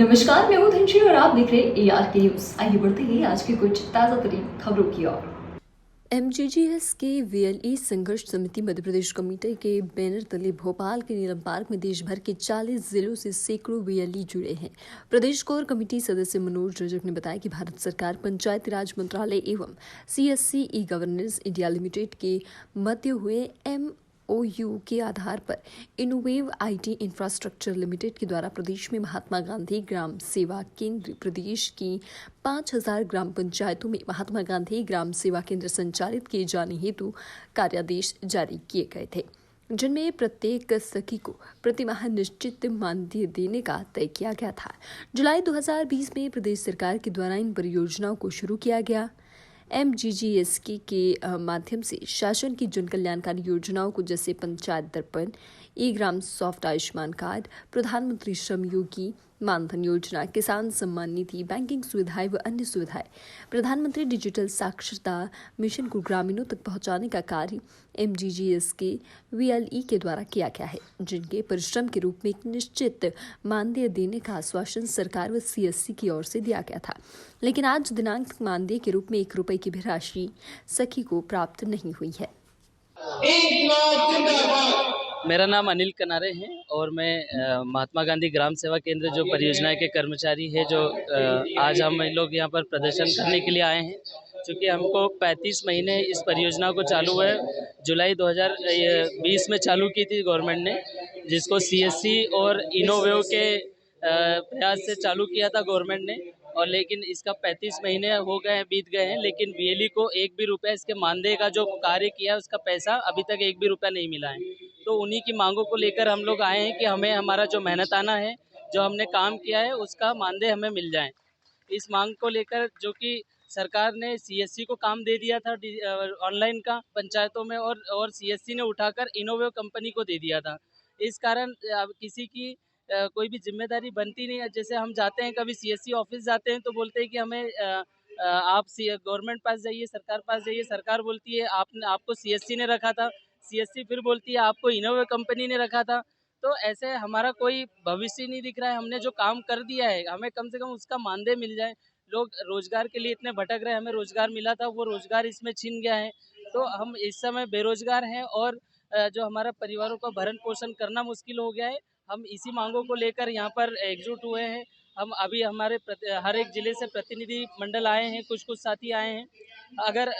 नमस्कार, मैं हूं धनश्री और आप देख रहे हैं ARK न्यूज। आइए बढ़ते हैं आज की कुछ ताजा तरीन खबरों की ओर। MGGS के VLE संघर्ष समिति मध्य प्रदेश कमेटी के बैनर तले भोपाल के नीलम पार्क में देश भर के 40 जिलों से सैकड़ों VLE जुड़े हैं। प्रदेश कोर कमेटी सदस्य मनोज रजक ने बताया कि भारत सरकार पंचायती राज मंत्रालय एवं CSC e governance India limited के मध्य हुए MOU के आधार पर इनोवेव IT इंफ्रास्ट्रक्चर लिमिटेड के द्वारा प्रदेश में महात्मा गांधी ग्राम सेवा केंद्र प्रदेश की 5000 ग्राम पंचायतों में महात्मा गांधी ग्राम सेवा केंद्र संचालित किए जाने हेतु कार्यादेश जारी किए गए थे, जिनमें प्रत्येक सखी को प्रतिमाह निश्चित मानदेय देने का तय किया गया था। जुलाई 2020 में प्रदेश सरकार के द्वारा इन परियोजनाओं को शुरू किया गया। MGGS के माध्यम से शासन की जन कल्याणकारी योजनाओं को जैसे पंचायत दर्पण, ई ग्राम सॉफ्ट आयुष्मान कार्ड, प्रधानमंत्री श्रम योगी मानधन योजना, किसान सम्मान निधि, बैंकिंग सुविधाएं व अन्य सुविधाएं प्रधानमंत्री डिजिटल साक्षरता मिशन को ग्रामीणों तक पहुंचाने का कार्य MGGS के VLE के द्वारा किया गया है, जिनके परिश्रम के रूप में एक निश्चित मानदेय देने का आश्वासन सरकार व CSC की ओर से दिया गया था। लेकिन आज दिनांक मानदेय के रूप में 1 रुपए की भी राशि सखी को प्राप्त नहीं हुई है। मेरा नाम अनिल कनारे है और मैं महात्मा गांधी ग्राम सेवा केंद्र जो परियोजना के कर्मचारी है, जो आज हम लोग यहाँ पर प्रदर्शन करने के लिए आए हैं। क्योंकि हमको 35 महीने इस परियोजना को चालू हुए जुलाई 2020 में चालू की थी गवर्नमेंट ने, जिसको CSC और इनोवेव के प्रयास से चालू किया था गवर्नमेंट ने। और लेकिन इसका 35 महीने हो गए हैं, बीत गए हैं, लेकिन VLE को 1 भी रुपया इसके मानदेय का जो कार्य किया है उसका पैसा अभी तक 1 भी रुपया नहीं मिला है। तो उन्हीं की मांगों को लेकर हम लोग आए हैं कि हमें हमारा जो मेहनताना है, जो हमने काम किया है, उसका मानदेय हमें मिल जाए। इस मांग को लेकर जो कि सरकार ने CSC को काम दे दिया था ऑनलाइन का पंचायतों में, और CSC ने उठाकर इनोवेव कंपनी को दे दिया था। इस कारण अब किसी की कोई भी जिम्मेदारी बनती नहीं है। जैसे हम जाते हैं कभी CSC ऑफिस जाते हैं तो बोलते हैं कि हमें आप गवर्नमेंट पास जाइए, सरकार पास जाइए। सरकार बोलती है आपको CSC ने रखा था, CSC फिर बोलती है आपको इनोवेव कंपनी ने रखा था। तो ऐसे हमारा कोई भविष्य नहीं दिख रहा है। हमने जो काम कर दिया है, हमें कम से कम उसका मानदेय मिल जाए। लोग रोजगार के लिए इतने भटक रहे हैं, हमें रोजगार मिला था, वो रोजगार इसमें छिन गया है। तो हम इस समय बेरोजगार हैं और जो हमारा परिवारों का भरण पोषण करना मुश्किल हो गया है। हम इसी मांगों को लेकर यहाँ पर एकजुट हुए हैं। हम अभी हमारे हर एक ज़िले से प्रतिनिधि मंडल आए हैं, कुछ साथी आए हैं। अगर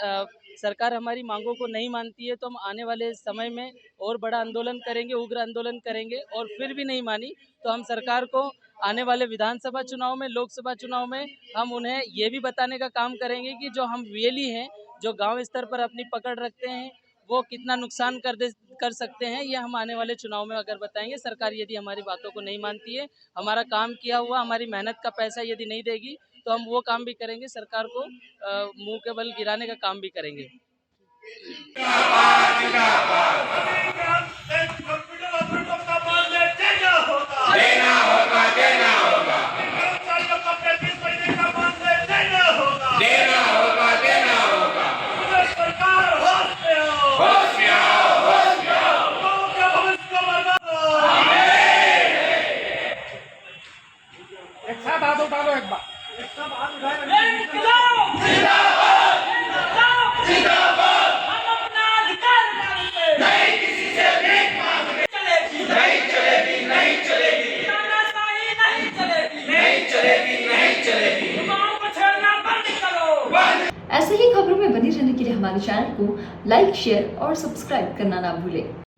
सरकार हमारी मांगों को नहीं मानती है तो हम आने वाले समय में और बड़ा आंदोलन करेंगे, उग्र आंदोलन करेंगे। और फिर भी नहीं मानी तो हम सरकार को आने वाले विधानसभा चुनाव में, लोकसभा चुनाव में हम उन्हें ये भी बताने का काम करेंगे कि जो हम VLE हैं, जो गाँव स्तर पर अपनी पकड़ रखते हैं, वो कितना नुकसान कर सकते हैं, ये हम आने वाले चुनाव में अगर बताएंगे। सरकार यदि हमारी बातों को नहीं मानती है, हमारा काम किया हुआ, हमारी मेहनत का पैसा यदि नहीं देगी, तो हम वो काम भी करेंगे, सरकार को मुंह के बल गिराने का काम भी करेंगे। ऐसे ही खबरों में बने रहने के लिए हमारे चैनल को लाइक, शेयर और सब्सक्राइब करना ना भूलें।